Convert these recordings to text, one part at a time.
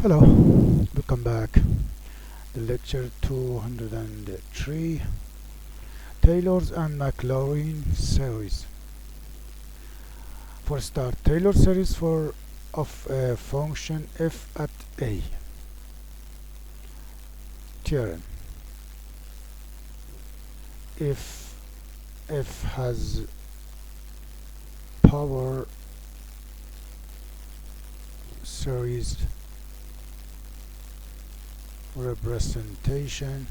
Hello, welcome back. The lecture 203, Tylor's and MacLourin series. For start, Taylor series for of a function f at a. Theorem: if f has power series representation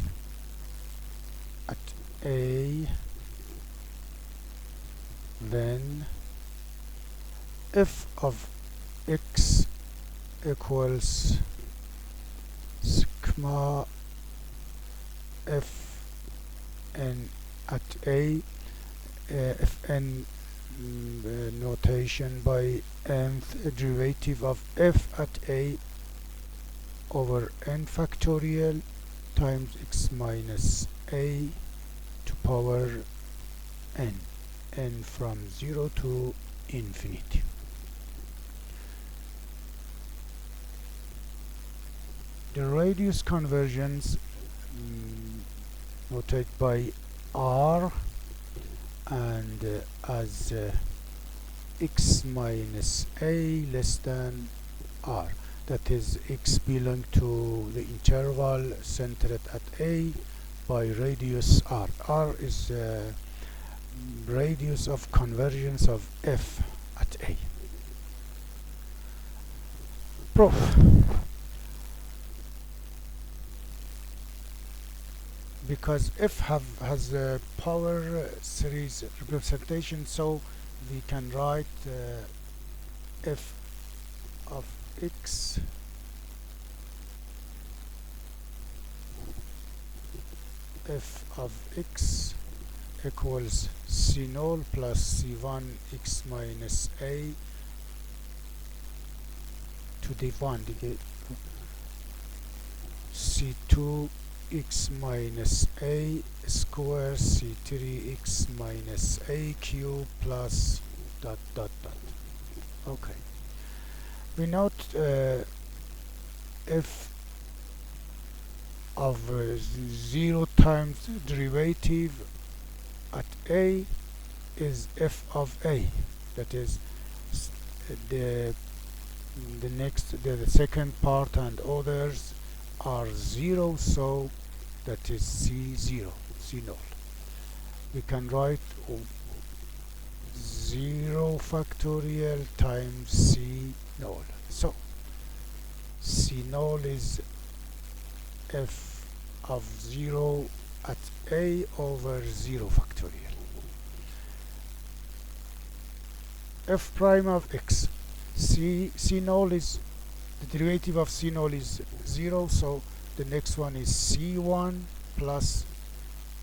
at a, then f of x equals sigma f n at a, fn notation by nth derivative of f at a over n factorial times x minus a to power n from 0 to infinity. The radius conversions noted by r and as x minus a less than r, that is x belong to the interval centered at a by radius r. R is radius of convergence of f at a. Proof: because f has a power series representation, so we can write f of x equals c0 plus c1 x minus a to the 1 c2 x minus a square c3 x minus a cube plus dot dot dot. Okay, we note f of 0 times derivative at a is f of a, that is the second part and others are 0, so that is c0. We can write 0 factorial times c0, so c0 is f of 0 at a over 0 factorial. F prime of x, c0 is the derivative of c0 is 0, so the next one is c1 plus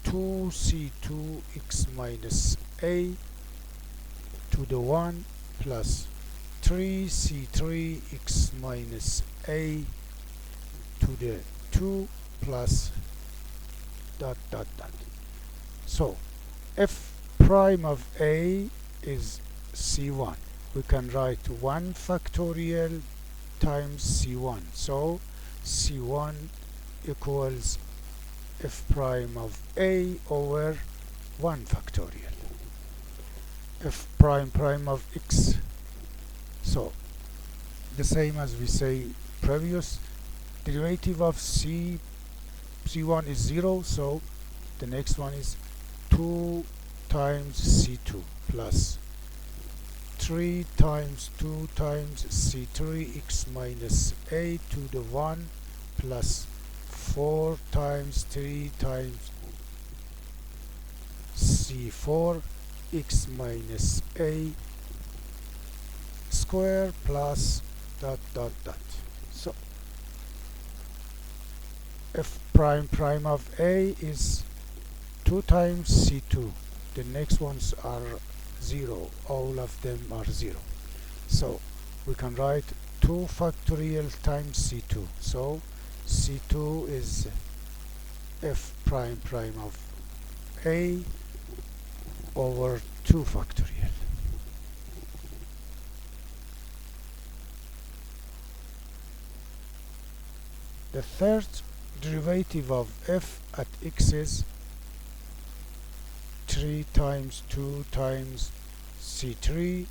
2c2 x minus a to the 1 plus 3c3 x minus a to the 2 plus dot dot dot. So f prime of a is c1. We can write 1 factorial times c1, so c1 equals f prime of a over 1 factorial f prime of x. So the same as we say previous, derivative of c1 is 0, so the next one is 2 times c2 plus 3 times 2 times c3 x minus a to the 1 plus 4 times 3 times c4 x minus a square plus dot dot dot. So f prime of a is 2 times c2. The next ones are 0, all of them are 0, so we can write 2 factorial times c2, so c2 is f prime of a over 2 factorial. The third derivative of f at x is 3 times 2 times c3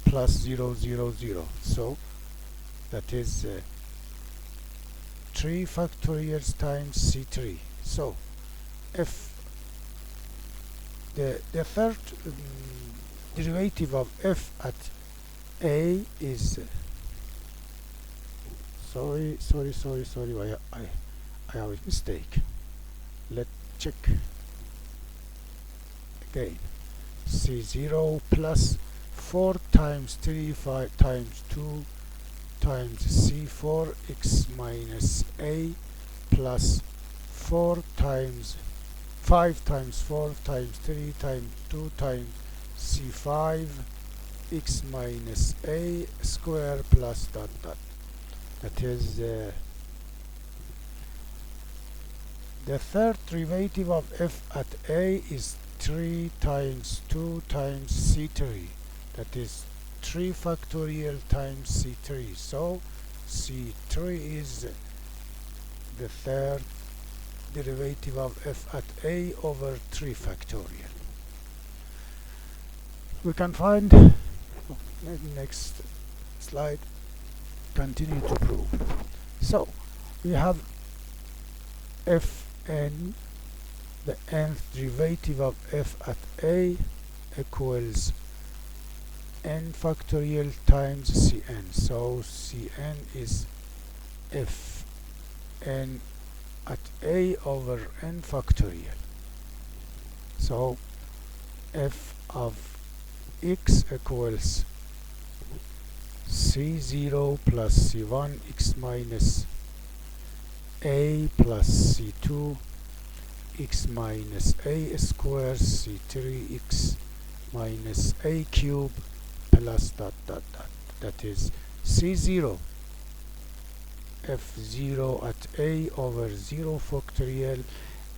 plus 0, 0, 0. So that is 3 factorials times c3. So f the third derivative of f at a is sorry, I have a mistake. Let's check again. C0 plus 4 times 3 5 times 2 times C4 x minus a plus 4 times 5 times 4 times 3 times 2 times C5 x minus a square plus dot dot. That is the third derivative of f at a is 3 times 2 times c3. That is 3 factorial times c3. So c3 is the third derivative of f at a over 3 factorial. We can find next slide, continue to prove. So we have fn, the nth derivative of f at a equals n factorial times cn. So cn is fn at a over n factorial. So f of x equals c0 plus c1 x minus a plus c2 x minus a square c3 x minus a cube plus dot dot dot. That is c0 f0 at a over 0 factorial.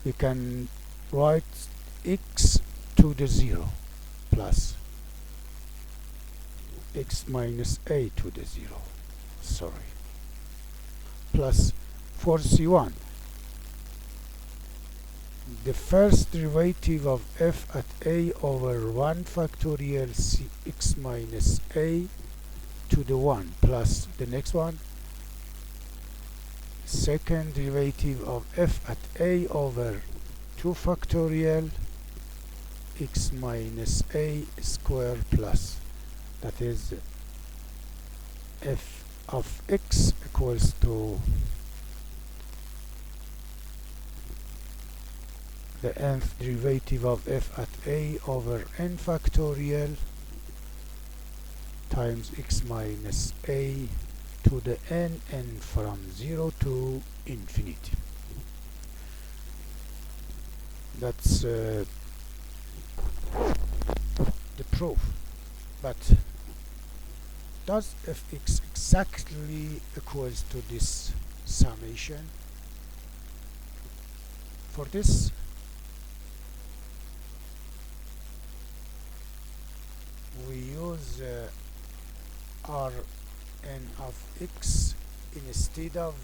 We can write x to the 0 plus x minus a to the 0, sorry, plus for c1 the first derivative of f at a over 1 factorial c x minus a to the 1 plus the next one, second derivative of f at a over 2 factorial x minus a square plus, that is f of x equals to the nth derivative of f at a over n factorial times x minus a to the n from 0 to infinity. That's the proof. But does fx exactly equals to this summation? For this, we use Rn of x instead of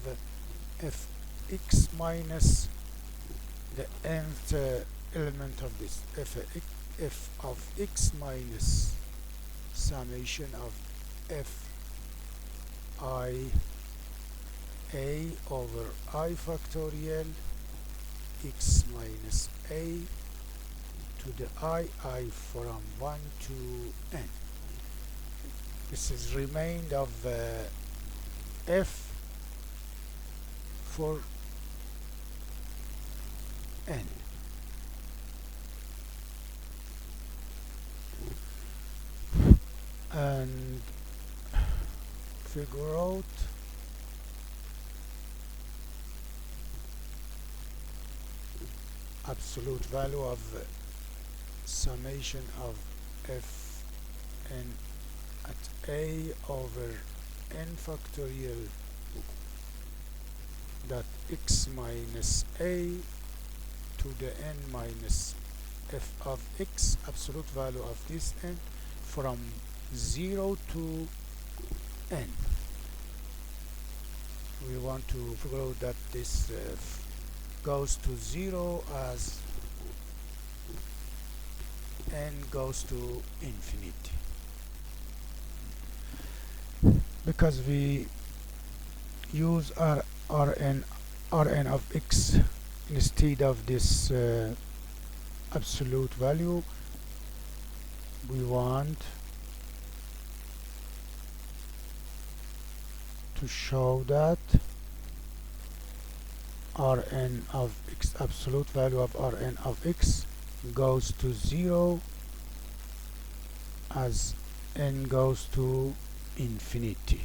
fx minus the nth element of this, f of x minus summation of f I a over I factorial x minus a to the I from 1 to n. This is remained of f for n. And figure out absolute value of summation of f n at a over n factorial that x minus a to the n minus f of x, absolute value of this n from 0 to n. we want to figure out that this goes to 0 as n goes to infinity, because we use Rn of x instead of this absolute value. We want to show that Rn of x, absolute value of Rn of x, goes to 0 as n goes to infinity.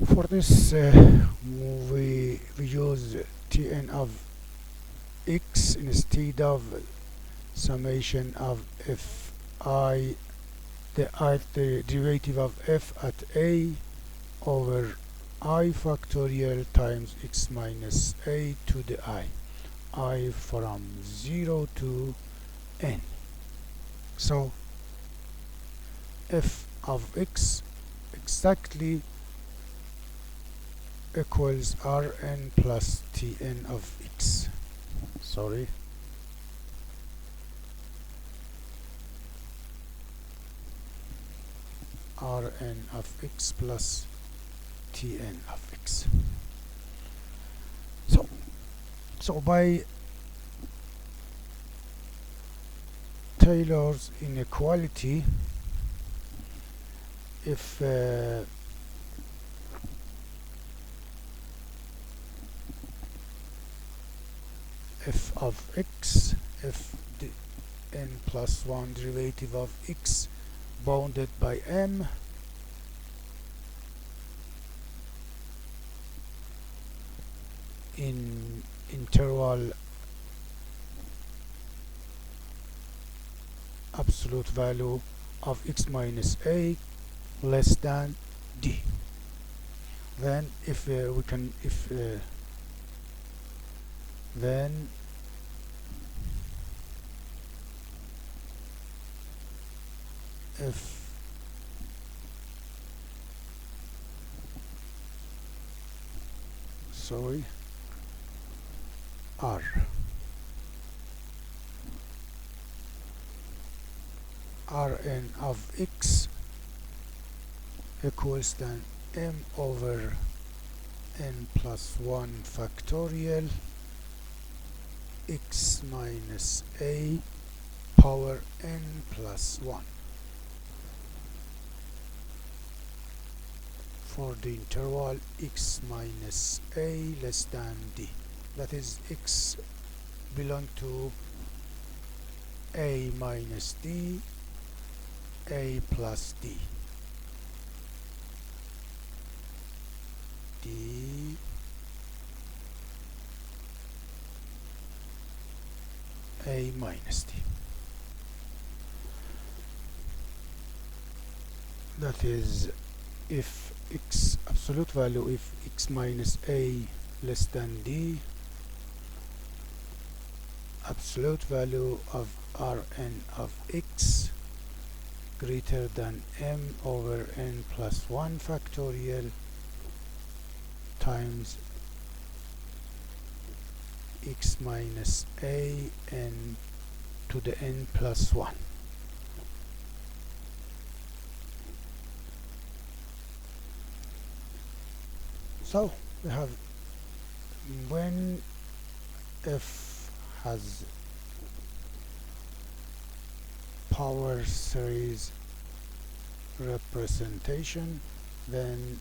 For this we use Tn of x instead of summation of fi, the derivative of f at a over I factorial times x minus a to the I from 0 to n. So f of x exactly equals Rn plus Tn of x. Sorry. Rn of x plus Tn of x. So by Taylor's inequality, if f of x, if the n plus 1 derivative of x bounded by m in interval absolute value of x minus a less than d, then if we can then if sorry Rn of x equals then m over n plus 1 factorial x minus a power n plus 1 for the interval x minus a less than d, that is x belong to a minus d, a plus d, d a minus d. That is if x absolute value, if x minus a less than d, absolute value of Rn of x greater than m over n plus 1 factorial times x minus a n to the n plus 1. So we have, when f has power series representation, then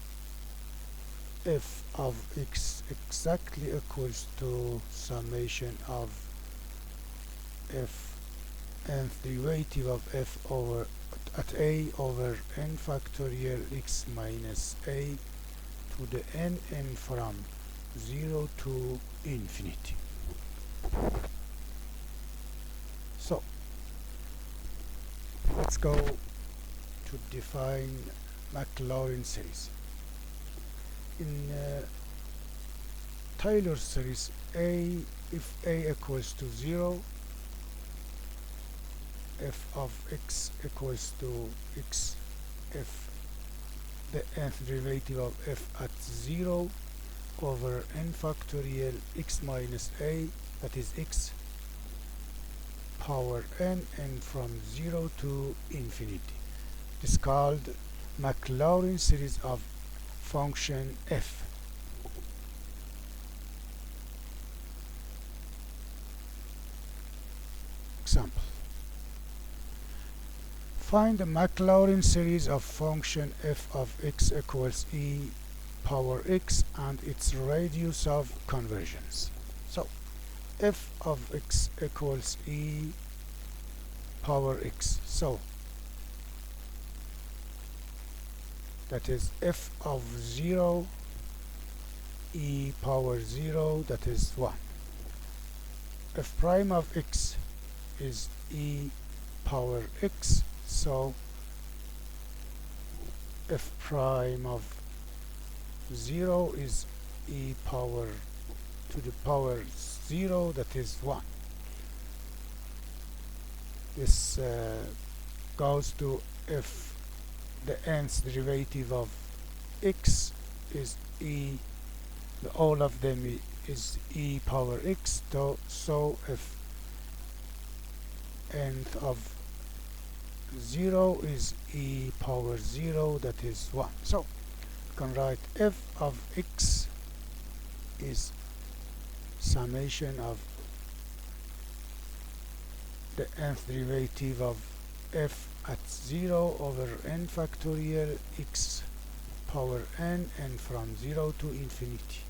f of x exactly equals to summation of f nth derivative of f over at a over n factorial x minus a to the n from 0 to infinity. So let's go to define MacLaurin series. In Tylor series, if a equals to 0, f of x equals to x if the nth derivative of f at 0 over n factorial x minus a, that is x power n, and from 0 to infinity. This is called MacLaurin series of function f. Example: find the MacLaurin series of function f of x equals e power x and its radius of convergence. So f of x equals e power x, so that is f of 0 e power 0, that is 1. F prime of x is e power x, so f prime of 0 is e power to the power 0, that is 1. This goes to if the nth derivative of x is e, all of them is e power x, so if nth of 0 is e power 0, that is 1. So you can write f of x is summation of the nth derivative of f at 0 over n factorial x power n, and from 0 to infinity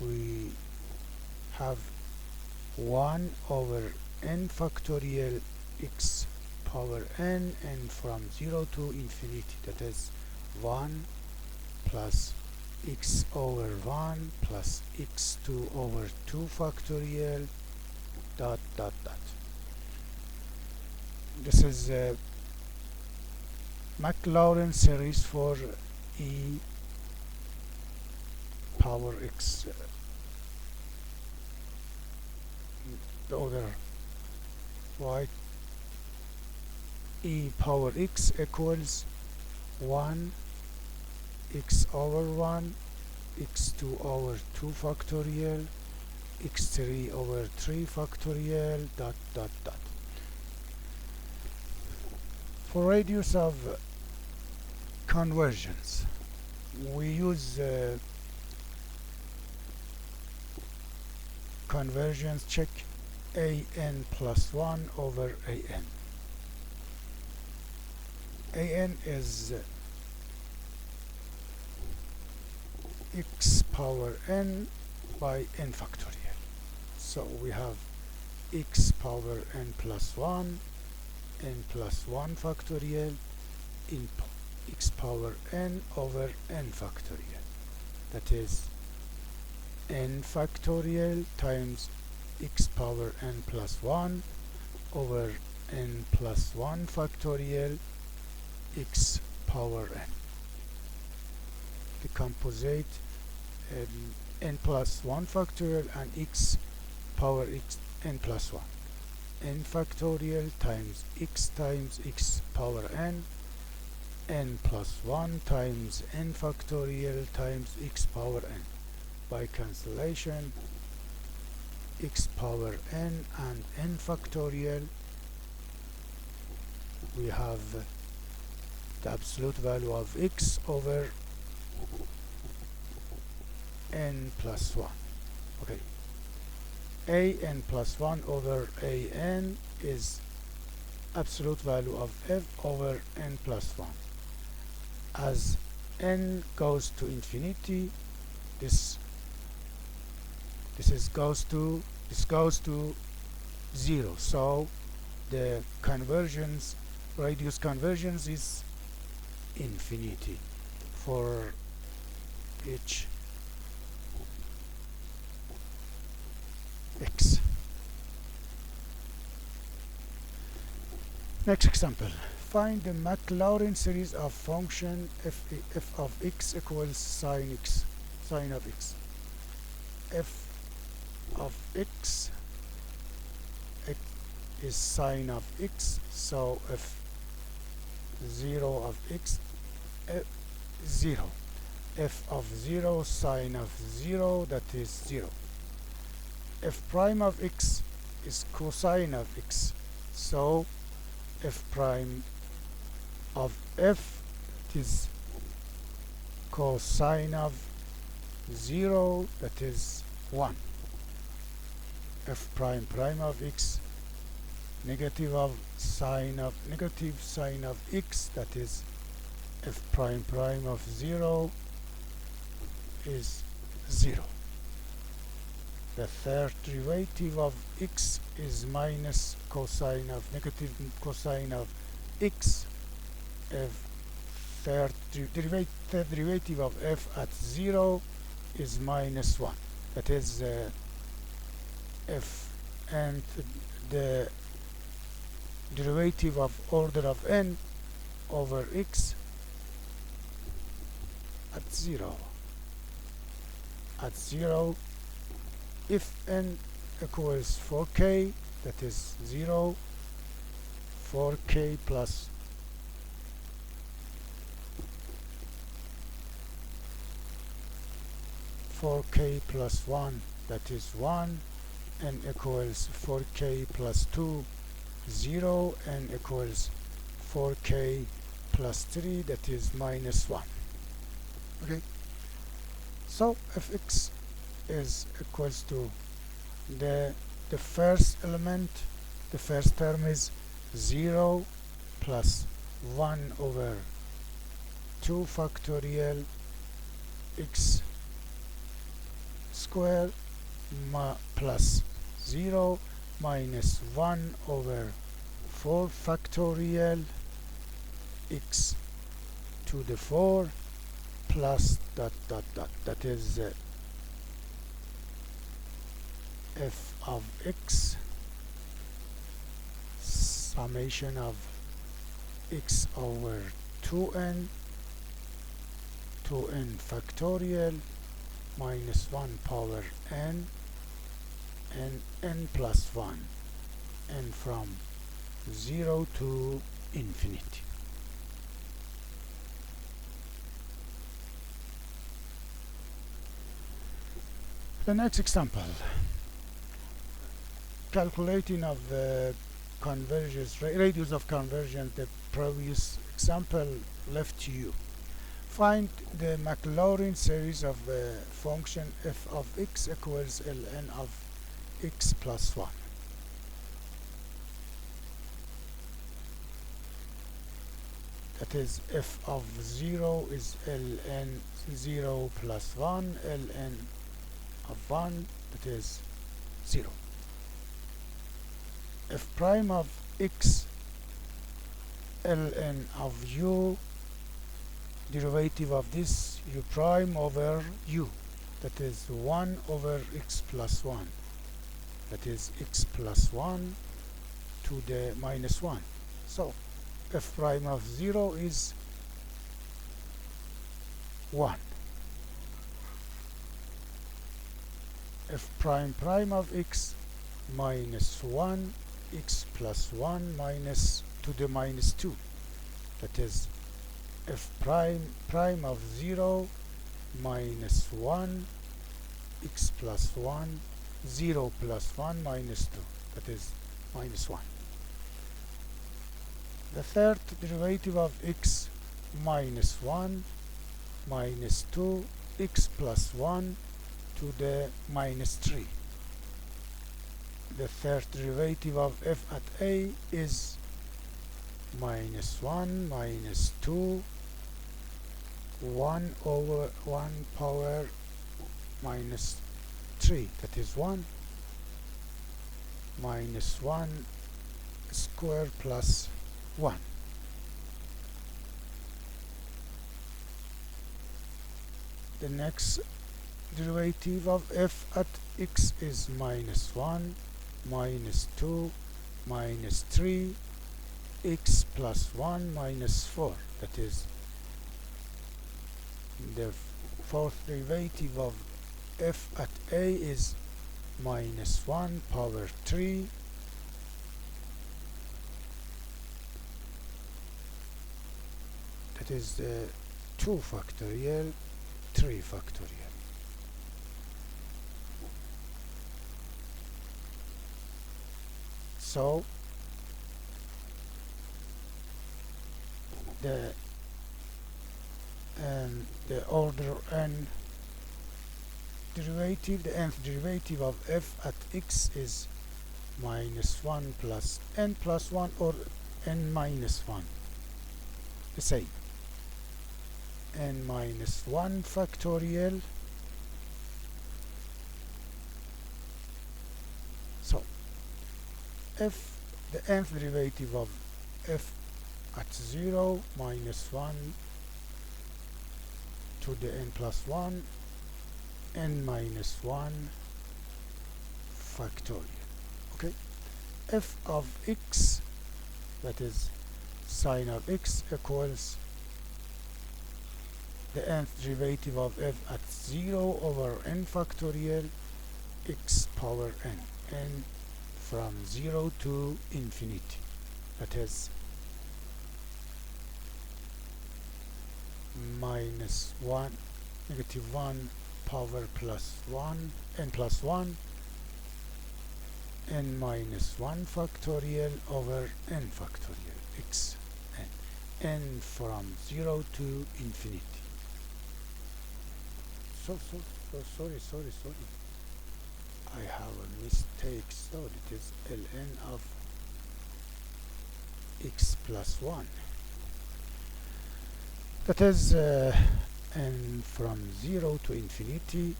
we have 1 over n factorial x power n, and from 0 to infinity, that is 1 plus x over 1 plus x2 over 2 factorial dot dot dot. This is a MacLaurin series for e power x. The other right, e power x equals 1 x over 1 x2 over 2 factorial x3 over 3 factorial dot dot dot. For radius of convergence we use convergence check an plus 1 over an. An is x power n by n factorial, so we have x power n plus 1 n plus 1 factorial in x power n over n factorial, that is n factorial times x power n plus 1 over n plus 1 factorial x power n. Decomposite n plus 1 factorial and x power x n plus 1. N factorial times x power n, n plus 1 times n factorial times x power n. By cancellation, x power n and n factorial, we have the absolute value of x over n plus 1. Okay, an plus 1 over an is absolute value of f over n plus 1. As n goes to infinity, this goes to 0, so the convergence, radius convergence, is infinity for each x. Next example, find the MacLaurin series of function f of x equals sine of x. F of x is sine of x, so if 0 of x 0. F of 0 sine of 0, that is 0. F prime of x is cosine of x, so f prime of f is cosine of 0, that is 1. F prime prime of x negative sine of x, that is f prime prime of 0 is 0. The third derivative of x is minus negative cosine of x. F third derivative of f at 0 is minus 1. That is f, and the derivative of order of n over x at 0. At 0, if n equals 4k, that is 0, 4k plus 1, that is 1, n equals 4k plus 2, 0, n equals 4k plus 3, that is minus 1. Okay, so fx is equals to the first element, the first term is 0 plus 1 over 2 factorial x square plus 0 minus 1 over 4 factorial x to the 4 plus dot dot dot, that is f of x summation of x over 2n factorial minus 1 power n and n plus 1, n from 0 to infinity. The next example, calculating of the convergence radius of convergence. The previous example left to you. Find the MacLaurin series of function f of x equals ln of x plus 1. That is, f of 0 is ln 0 plus 1, ln of 1, that is 0. F prime of x ln of u, derivative of this u prime over u, that is 1 over x plus 1, that is x plus 1 to the minus 1. So f prime of 0 is 1. F prime prime of x minus 1, x plus 1 minus to the minus 2, that is f prime of 0 minus 1, x plus 1, 0 plus 1 minus 2, that is minus 1. The third derivative of x minus 1 minus 2, x plus 1 to the minus 3. The third derivative of f at a is minus 1 minus 2, 1 over 1 power minus 3, that is 1, minus 1 square plus 1. The next derivative of f at x is minus 1 minus 2 minus 3, x plus 1 minus 4, that is the fourth derivative of f at a is minus 1 power 3 . is 2 factorial, 3 factorial. So the order n derivative, the nth derivative of f at x is minus 1 plus n plus 1 or n minus 1. The same. N minus 1 factorial. So f, the nth derivative of f at 0 minus 1 to the n plus 1, n minus 1 factorial. Okay, f of x, that is sine of x, equals the nth derivative of f at 0 over n factorial x power n, n from 0 to infinity, that is minus 1, negative 1 power plus 1, n plus 1, n minus 1 factorial over n factorial x n, n from 0 to infinity. Sorry, I have a mistake. So it is ln of x plus 1, that is n from 0 to infinity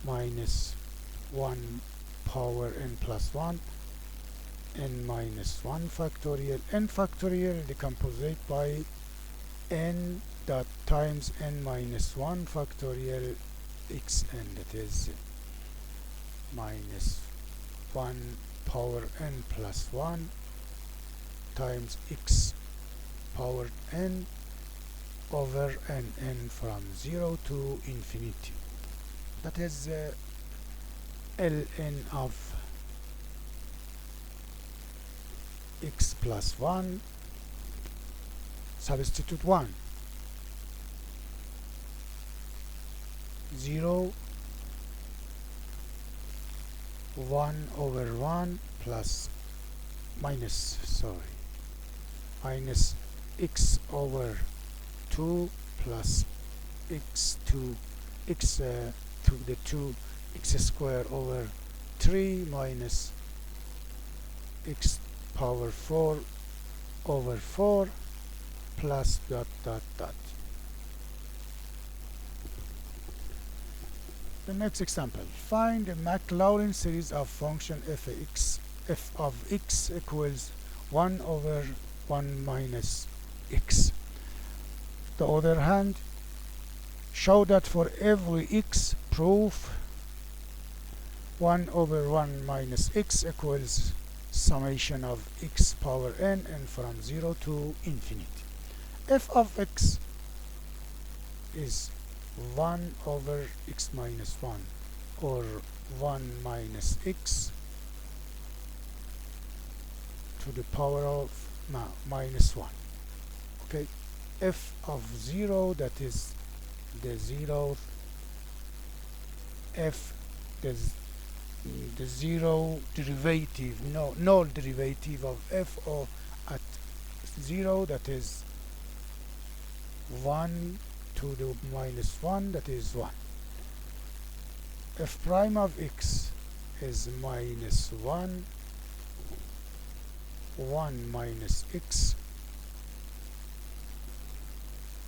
minus 1 power n plus 1, n minus 1 factorial, n factorial decomposed by n dot times n minus 1 factorial xn, that is minus 1 power n plus 1 times x power n over n from 0 to infinity, that is ln of x plus 1, substitute 1, 0, 1 over 1 plus minus x over 2 plus x to the 2 x square over 3 minus x power 4 over 4 plus dot dot dot. The next example, find the MacLaurin series of function f of x equals 1 over 1 minus x. The other hand, show that for every x, proof 1 over 1 minus x equals summation of x power n and from 0 to infinity. F of x is 1 over x minus 1 or 1 minus x to the power of minus 1. Okay, f of 0, that is the 0th, f the 0 derivative, null derivative of f of at 0, that is 1 to the minus 1, that is 1. F prime of x is minus 1, 1 minus x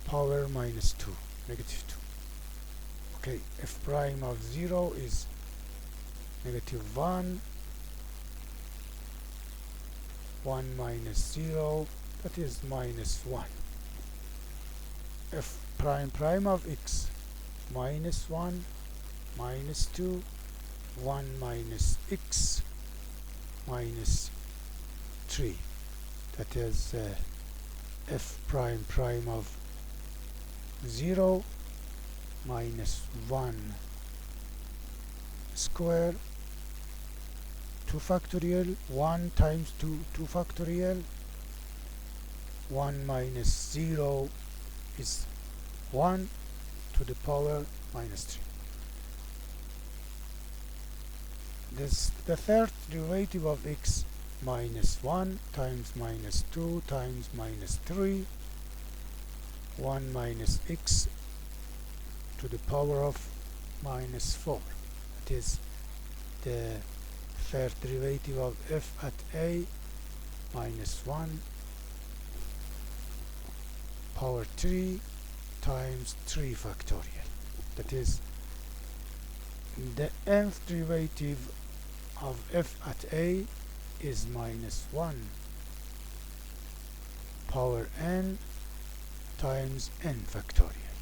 power minus 2, negative 2. Okay, f prime of 0 is negative 1, 1 minus 0, that is minus 1. F prime of x minus 1, minus 2, 1 minus x minus 3, that is f prime of 0 minus 1 square 2 factorial, 1 times 2 factorial, 1 minus 0 is 1 to the power minus 3. The third derivative of x minus 1 times minus 2 times minus 3, 1 minus x to the power of minus 4. That is the third derivative of f at a minus 1 power 3 times 3 factorial. That is the nth derivative of f at a is minus 1 power n times n factorial.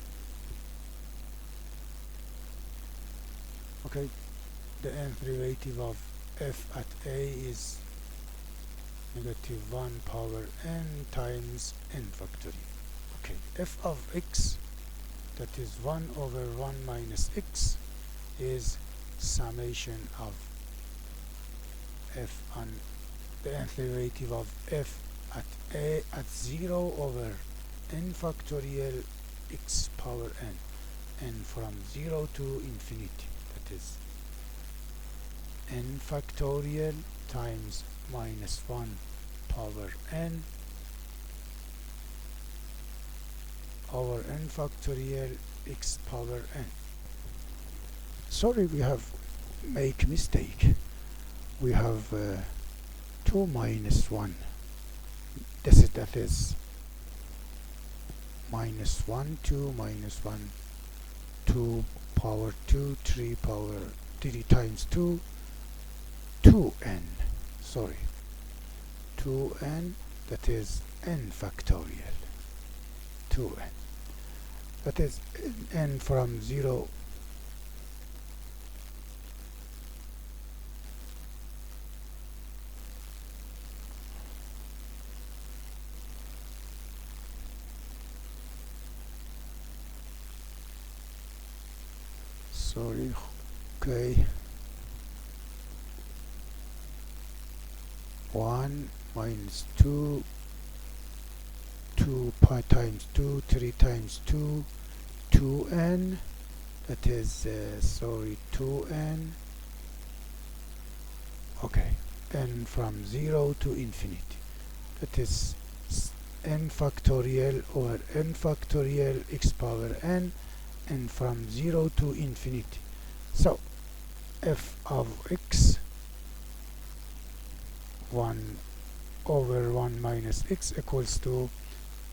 Okay, the nth derivative of f at a is negative 1 power n times n factorial. Okay, f of x, that is 1 over 1 minus x, is summation of f on the nth derivative of f at a at 0 over n factorial x power n from 0 to infinity. That is n factorial times minus 1 power n over n factorial x power n. Sorry, we have make mistake. We have 2 minus 1. That is minus 1 2 minus 1 2 power 2 3 power 3 times 2 2n. Sorry, 2n, that is n factorial 2n. That is n from 0 . Sorry, okay. 1 minus 2 2 pi times 2 3 times 2 2n, that is sorry, 2n. Okay, n from 0 to infinity, that is n factorial over n factorial x power n, and from 0 to infinity. So f of x 1 over 1 minus x equals to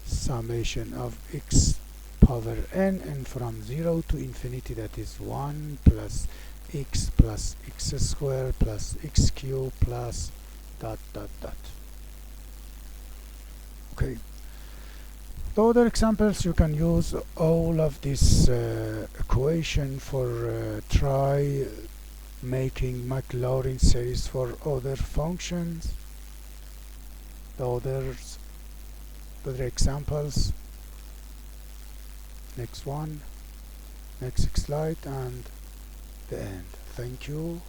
summation of x power n, and from 0 to infinity, that is 1 plus x square plus x cube plus dot dot dot. Okay, the other examples you can use all of this equation for try making MacLaurin series for other functions. The other examples, next slide, and the end. Thank you.